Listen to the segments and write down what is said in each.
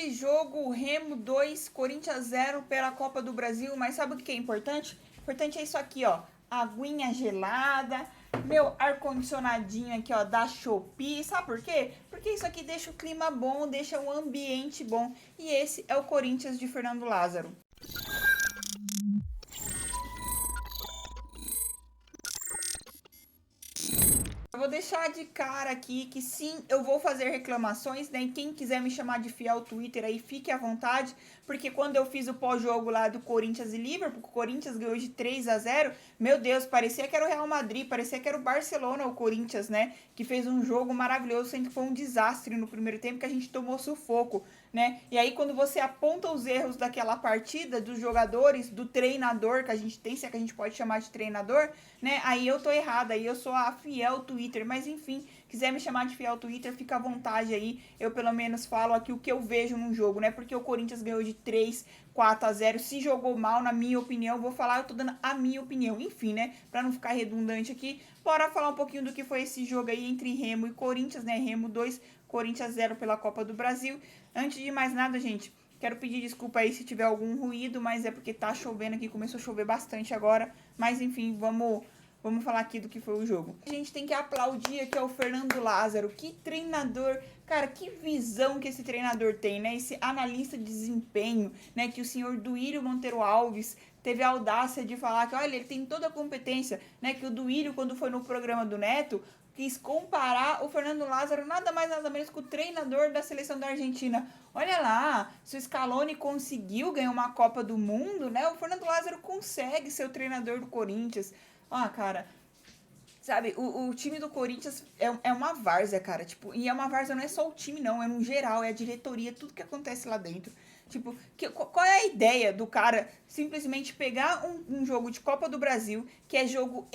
Grande jogo, Remo 2, Corinthians 0 pela Copa do Brasil. Mas sabe o que é importante? Importante é isso aqui, ó. Aguinha gelada, meu ar-condicionadinho aqui, ó, da Shopee. Sabe por quê? Porque isso aqui deixa o clima bom, deixa o ambiente bom. E esse é o Corinthians de Fernando Lázaro. Eu vou deixar de cara aqui que sim, eu vou fazer reclamações, né? E quem quiser me chamar de fiel Twitter aí, fique à vontade, porque quando eu fiz o pós-jogo lá do Corinthians e Liverpool, o Corinthians ganhou de 3-0, meu Deus, parecia que era o Real Madrid, parecia que era o Barcelona, o Corinthians, né? Que fez um jogo maravilhoso, sendo que foi um desastre no primeiro tempo, que a gente tomou sufoco, né? E aí quando você aponta os erros daquela partida, dos jogadores, do treinador, que a gente tem, se é que a gente pode chamar de treinador, né? Aí eu tô errada, aí eu sou a fiel Twitter, mas enfim, quiser me chamar de fiel Twitter, fica à vontade aí, eu pelo menos falo aqui o que eu vejo num jogo, né? Porque o Corinthians ganhou de 3-4-0, se jogou mal, na minha opinião, vou falar, eu tô dando a minha opinião, enfim, né? Pra não ficar redundante aqui, bora falar um pouquinho do que foi esse jogo aí entre Remo e Corinthians, né? Remo 2, Corinthians 0 pela Copa do Brasil. Antes de mais nada, gente, quero pedir desculpa aí se tiver algum ruído, mas é porque tá chovendo aqui, começou a chover bastante agora, mas enfim, vamos falar aqui do que foi o jogo. A gente tem que aplaudir aqui ao Fernando Lázaro. Que treinador, cara, que visão que esse treinador tem, né? Esse analista de desempenho, né? Que o senhor Duílio Monteiro Alves teve a audácia de falar que, olha, ele tem toda a competência, né? Que o Duílio, quando foi no programa do Neto, quis comparar o Fernando Lázaro nada mais nada menos com o treinador da seleção da Argentina. Olha lá, se o Scaloni conseguiu ganhar uma Copa do Mundo, né? O Fernando Lázaro consegue ser o treinador do Corinthians. Ah, cara, sabe, o time do Corinthians é uma várzea, cara. Tipo, e é uma várzea, não é só o time, não. É no geral, é a diretoria, tudo que acontece lá dentro. Tipo, qual é a ideia do cara simplesmente pegar um jogo de Copa do Brasil, que é jogo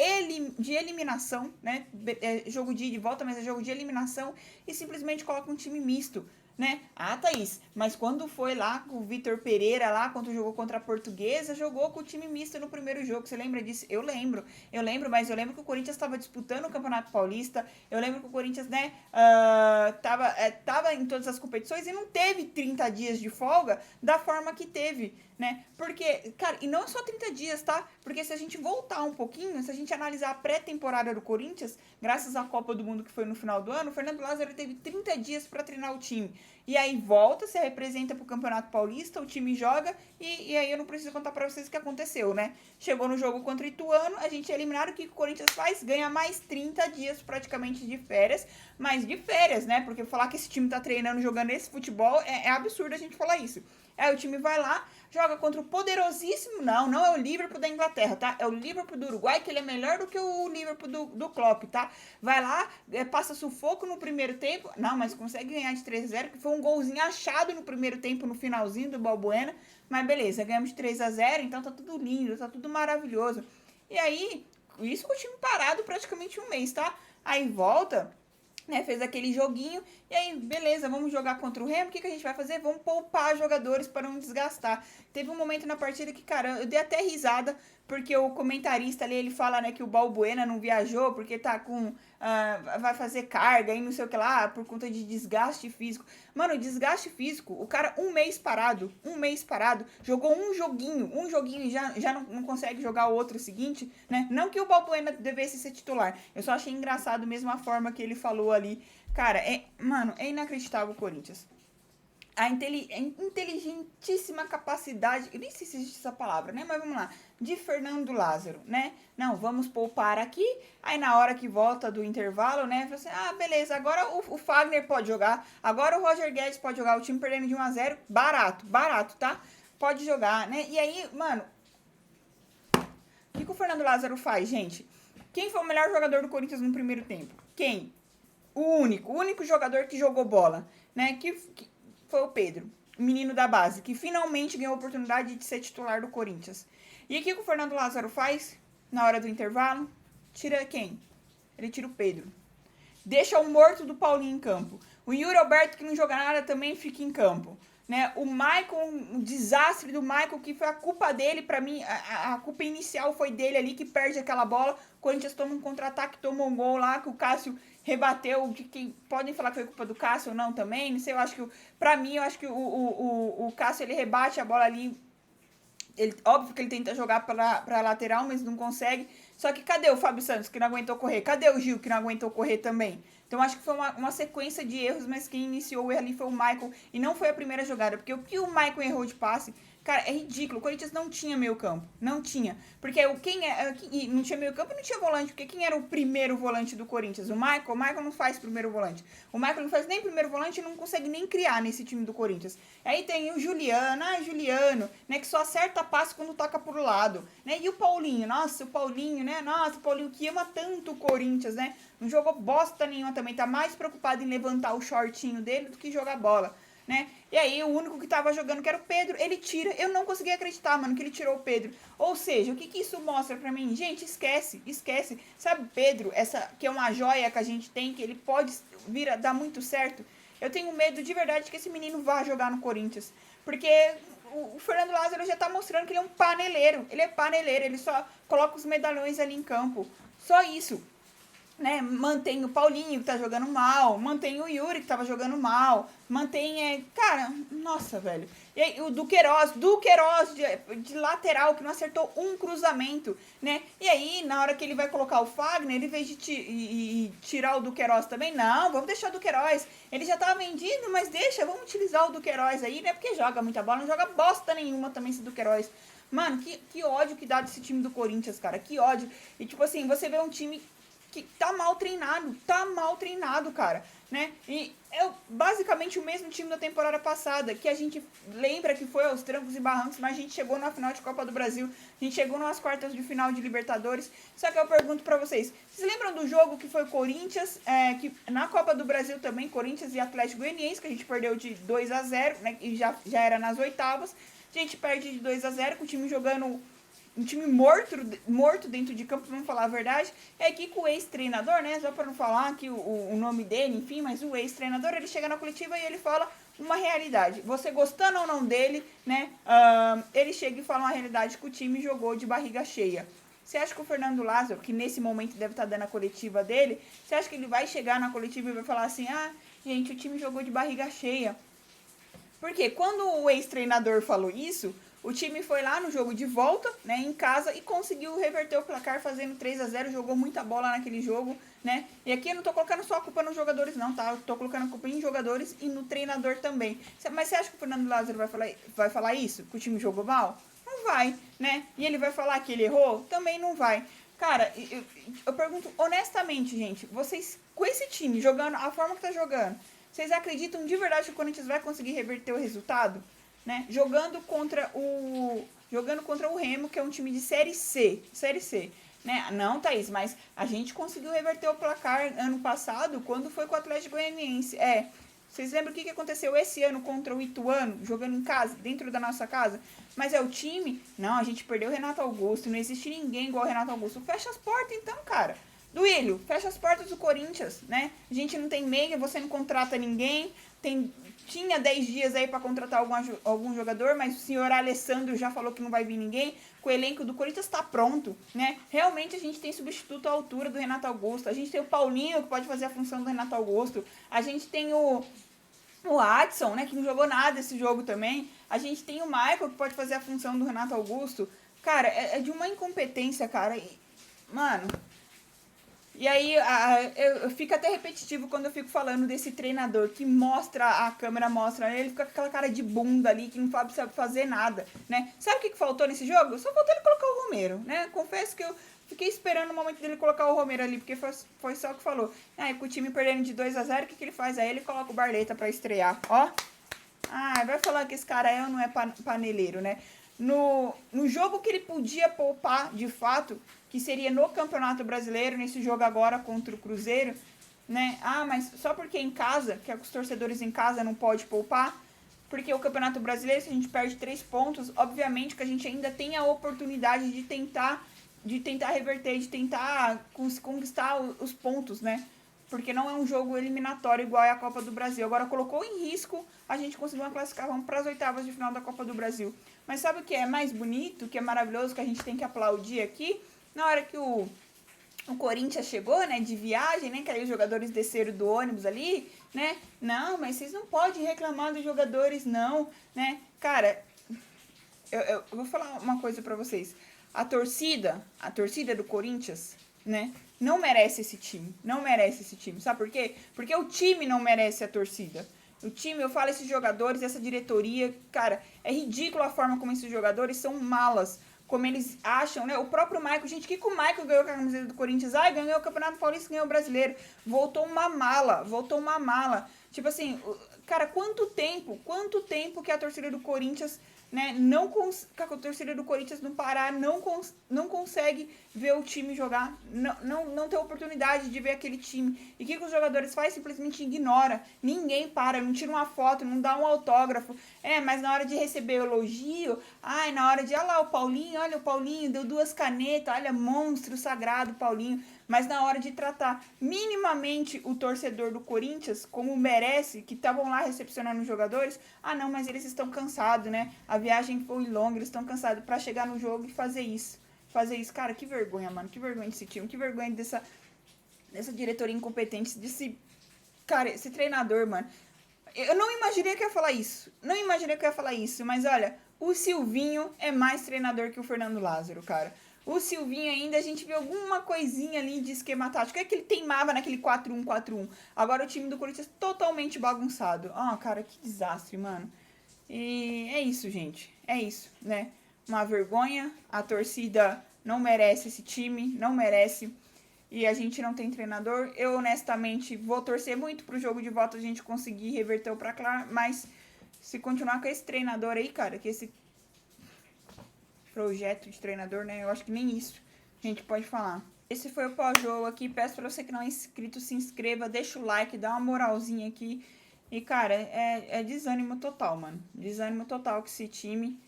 de eliminação, né? É jogo de ida e volta, mas é jogo de eliminação, e simplesmente coloca um time misto, né? Ah, Thaís, mas quando foi lá com o Vitor Pereira, lá, quando jogou contra a Portuguesa, jogou com o time misto no primeiro jogo. Você lembra disso? Mas eu lembro que o Corinthians estava disputando o Campeonato Paulista, eu lembro que o Corinthians, né, tava em todas as competições e não teve 30 dias de folga da forma que teve, né? Porque, cara, e não só 30 dias, tá? Porque se a gente voltar um pouquinho, se a gente analisar a pré-temporada do Corinthians, graças à Copa do Mundo que foi no final do ano, o Fernando Lázaro teve 30 dias para treinar o time. E aí volta, se representa pro Campeonato Paulista, o time joga, e aí eu não preciso contar pra vocês o que aconteceu, né? Chegou no jogo contra o Ituano, a gente é eliminado, o que o Corinthians faz? Ganha mais 30 dias praticamente de férias, mas de férias, né? Porque falar que esse time tá treinando, jogando esse futebol, é absurdo a gente falar isso. Aí o time vai lá, joga contra o poderosíssimo, não é o Liverpool da Inglaterra, tá? É o Liverpool do Uruguai, que ele é melhor do que o Liverpool do Klopp, tá? Vai lá, passa sufoco no primeiro tempo, não, mas consegue ganhar de 3-0, que foi um golzinho achado no primeiro tempo, no finalzinho do Balbuena, mas beleza, ganhamos de 3-0, então tá tudo lindo, tá tudo maravilhoso. E aí, isso com o time parado praticamente um mês, tá? Aí volta, né, fez aquele joguinho, e aí, beleza, vamos jogar contra o Remo, o que a gente vai fazer? Vamos poupar jogadores para não desgastar. Teve um momento na partida que, cara, eu dei até risada, porque o comentarista ali, ele fala, né, que o Balbuena não viajou, porque tá com, vai fazer carga e não sei o que lá, por conta de desgaste físico. Mano, desgaste físico, o cara um mês parado, jogou um joguinho e já não consegue jogar o outro seguinte, né? Não que o Balbuena devesse ser titular, eu só achei engraçado mesmo a forma que ele falou ali. Cara, mano, é inacreditável o Corinthians. A inteligentíssima capacidade, eu nem sei se existe essa palavra, né? Mas vamos lá, de Fernando Lázaro, né? Não, vamos poupar aqui. Aí na hora que volta do intervalo, né? Fala assim, beleza, agora o Fagner pode jogar, agora o Roger Guedes pode jogar, o time perdendo de 1-0, barato, tá? Pode jogar, né? E aí, mano, o que o Fernando Lázaro faz, gente? Quem foi o melhor jogador do Corinthians no primeiro tempo? Quem? O único jogador que jogou bola, né? Que foi o Pedro, menino da base, que finalmente ganhou a oportunidade de ser titular do Corinthians. E o que o Fernando Lázaro faz na hora do intervalo? Tira quem? Ele tira o Pedro. Deixa o morto do Paulinho em campo. O Yuri Alberto, que não joga nada, também fica em campo. né? O Michael, o desastre do Michael, que foi a culpa dele, pra mim, a culpa inicial foi dele ali, que perde aquela bola. O Corinthians toma um contra-ataque, toma um gol lá, que o Cássio rebateu, que podem falar que foi culpa do Cássio ou não também, não sei, eu acho que, pra mim, eu acho que o Cássio, ele rebate a bola ali, óbvio que ele tenta jogar pra lateral, mas não consegue. Só que cadê o Fábio Santos, que não aguentou correr? Cadê o Gil, que não aguentou correr também? Então, acho que foi uma sequência de erros, mas quem iniciou o erro ali foi o Michael. E não foi a primeira jogada, porque o que o Michael errou de passe, cara, é ridículo. O Corinthians não tinha meio campo. Não tinha. Porque não tinha meio campo e não tinha volante. Porque quem era o primeiro volante do Corinthians? O Michael? O Michael não faz primeiro volante. O Michael não faz nem primeiro volante e não consegue nem criar nesse time do Corinthians. Aí tem o Juliano, né? Que só acerta passe quando toca pro lado. Né? E o Paulinho? Nossa, o Paulinho, né? Nossa, o Paulinho que ama tanto o Corinthians, né? Não jogou bosta nenhuma também. Tá mais preocupado em levantar o shortinho dele do que jogar bola, né? E aí, o único que tava jogando, que era o Pedro, ele tira. Eu não consegui acreditar, mano, que ele tirou o Pedro. Ou seja, o que isso mostra pra mim? Gente, esquece. Sabe, Pedro, essa que é uma joia que a gente tem, que ele pode vir a dar muito certo. Eu tenho medo de verdade que esse menino vá jogar no Corinthians. Porque o Fernando Lázaro já tá mostrando que ele é um paneleiro. Ele é paneleiro, ele só coloca os medalhões ali em campo. Só isso. Né, mantém o Paulinho, que tá jogando mal, mantém o Yuri, que tava jogando mal, mantém, cara, nossa, velho. E aí, o Duqueiroz de lateral, que não acertou um cruzamento, né? E aí, na hora que ele vai colocar o Fagner, em vez de tirar o Duqueiroz também, não, vamos deixar o Duqueiroz. Ele já tava vendido, mas deixa, vamos utilizar o Duqueiroz aí, né? Porque joga muita bola, não joga bosta nenhuma também esse Duqueiroz. Mano, que ódio que dá desse time do Corinthians, cara, que ódio. E tipo assim, você vê um time que tá mal treinado, cara, né? E é basicamente o mesmo time da temporada passada, que a gente lembra que foi aos trancos e barrancos, mas a gente chegou na final de Copa do Brasil, a gente chegou nas quartas de final de Libertadores. Só que eu pergunto pra vocês lembram do jogo que foi Corinthians, que na Copa do Brasil também, Corinthians e Atlético Goianiense, que a gente perdeu de 2-0, né? E já era nas oitavas. A gente perde de 2-0 com o time jogando um time morto dentro de campo, vamos falar a verdade. É aqui com o ex-treinador, né? Só para não falar aqui o nome dele, enfim, mas o ex-treinador, ele chega na coletiva e ele fala uma realidade. Você gostando ou não dele, né? Ele chega e fala uma realidade que o time jogou de barriga cheia. Você acha que o Fernando Lázaro, que nesse momento deve estar dando a coletiva dele, você acha que ele vai chegar na coletiva e vai falar assim, gente, o time jogou de barriga cheia? Porque quando o ex-treinador falou isso, o time foi lá no jogo de volta, né, em casa, e conseguiu reverter o placar fazendo 3-0, jogou muita bola naquele jogo, né? E aqui eu não tô colocando só a culpa nos jogadores não, tá? Eu tô colocando a culpa em jogadores e no treinador também. Mas você acha que o Fernando Lázaro vai falar isso? Que o time jogou mal? Não vai, né? E ele vai falar que ele errou? Também não vai. Cara, eu pergunto honestamente, gente, vocês, com esse time, jogando a forma que tá jogando, vocês acreditam de verdade que o Corinthians vai conseguir reverter o resultado? Né? Jogando contra o Remo, que é um time de Série C. Né? Não, Thaís, mas a gente conseguiu reverter o placar ano passado quando foi com o Atlético Goianiense. Vocês lembram o que aconteceu esse ano contra o Ituano, jogando em casa, dentro da nossa casa? Mas é o time? Não, a gente perdeu o Renato Augusto, não existe ninguém igual o Renato Augusto. Fecha as portas então, cara. Duílio, fecha as portas do Corinthians, né? A gente não tem meia, você não contrata ninguém, tinha 10 dias aí para contratar algum jogador, mas o senhor Alessandro já falou que não vai vir ninguém. O elenco do Corinthians está pronto, né? Realmente a gente tem substituto à altura do Renato Augusto. A gente tem o Paulinho, que pode fazer a função do Renato Augusto. A gente tem o Adson, né? Que não jogou nada esse jogo também. A gente tem o Michael, que pode fazer a função do Renato Augusto. Cara, é de uma incompetência, cara. Mano... E aí, eu fico até repetitivo quando eu fico falando desse treinador que a câmera mostra ele, fica com aquela cara de bunda ali, que não sabe fazer nada, né? Sabe o que faltou nesse jogo? Só faltou ele colocar o Romero, né? Confesso que eu fiquei esperando o momento dele colocar o Romero ali, porque foi só o que falou. Com o time perdendo de 2-0, o que ele faz? Aí ele coloca o Barleta pra estrear, ó. Vai falar que esse cara é ou não é paneleiro, né? No jogo que ele podia poupar, de fato, que seria no Campeonato Brasileiro, nesse jogo agora contra o Cruzeiro, né? Mas só porque em casa, que é com os torcedores em casa, não pode poupar, porque o Campeonato Brasileiro, se a gente perde 3 pontos, obviamente que a gente ainda tem a oportunidade de tentar reverter, de tentar conquistar os pontos, né? porque não é um jogo eliminatório igual é a Copa do Brasil. Agora colocou em risco a gente conseguir uma classificação para as oitavas de final da Copa do Brasil. Mas sabe o que é mais bonito, o que é maravilhoso, que a gente tem que aplaudir aqui? Na hora que o Corinthians chegou, né, de viagem, né, que aí os jogadores desceram do ônibus ali, né, não, mas vocês não podem reclamar dos jogadores, não, né, cara, eu vou falar uma coisa pra vocês, a torcida do Corinthians, né, não merece esse time, sabe por quê? Porque o time não merece a torcida. O time, eu falo, esses jogadores, essa diretoria, cara, é ridículo a forma como esses jogadores são malas, como eles acham, né? O próprio Michael, gente, o que o Michael ganhou com a camiseta do Corinthians? Ai, ganhou o Campeonato Paulista, ganhou o Brasileiro. Voltou uma mala. Tipo assim, cara, quanto tempo que a torcida do Corinthians, né, que a torcida do Corinthians no Pará não consegue ver o time jogar, não tem oportunidade de ver aquele time. E o que os jogadores fazem? Simplesmente ignora. Ninguém para, não tira uma foto, não dá um autógrafo. Mas na hora de receber elogio, na hora de, olha lá o Paulinho, olha o Paulinho, deu 2 canetas, olha, monstro sagrado Paulinho. Mas na hora de tratar minimamente o torcedor do Corinthians como merece, que estavam lá recepcionando os jogadores, não, mas eles estão cansados, né? A viagem foi longa, eles estão cansados para chegar no jogo e fazer isso. Cara, que vergonha, mano. Que vergonha desse time, que vergonha dessa diretoria incompetente, cara, esse treinador, mano. Eu não imaginei que eu ia falar isso. Mas olha, o Silvinho é mais treinador que o Fernando Lázaro, cara. O Silvinho ainda, a gente viu alguma coisinha ali de esquema tático. É que ele teimava naquele 4-1-4-1. Agora o time do Corinthians totalmente bagunçado. Cara, que desastre, mano. E é isso, gente. É isso, né? Uma vergonha. A torcida não merece esse time, não merece. E a gente não tem treinador. Eu, honestamente, vou torcer muito pro jogo de volta a gente conseguir reverter o placar, mas se continuar com esse treinador aí, cara, que esse projeto de treinador, né, eu acho que nem isso a gente pode falar. Esse foi o pós-jogo aqui. Peço pra você que não é inscrito, se inscreva, deixa o like, dá uma moralzinha aqui. E, cara, é desânimo total, mano. Desânimo total com esse time.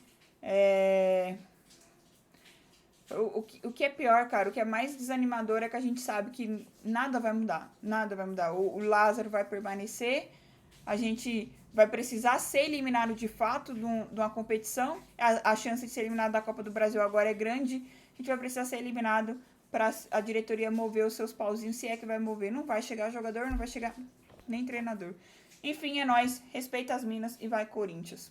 O que é pior, cara, o que é mais desanimador é que a gente sabe que nada vai mudar. Nada vai mudar. O Lázaro vai permanecer, a gente vai precisar ser eliminado de fato de uma competição. A chance de ser eliminado da Copa do Brasil agora é grande. A gente vai precisar ser eliminado para a diretoria mover os seus pauzinhos, se é que vai mover. Não vai chegar jogador, não vai chegar nem treinador. Enfim, é nóis. Respeita as minas e vai Corinthians.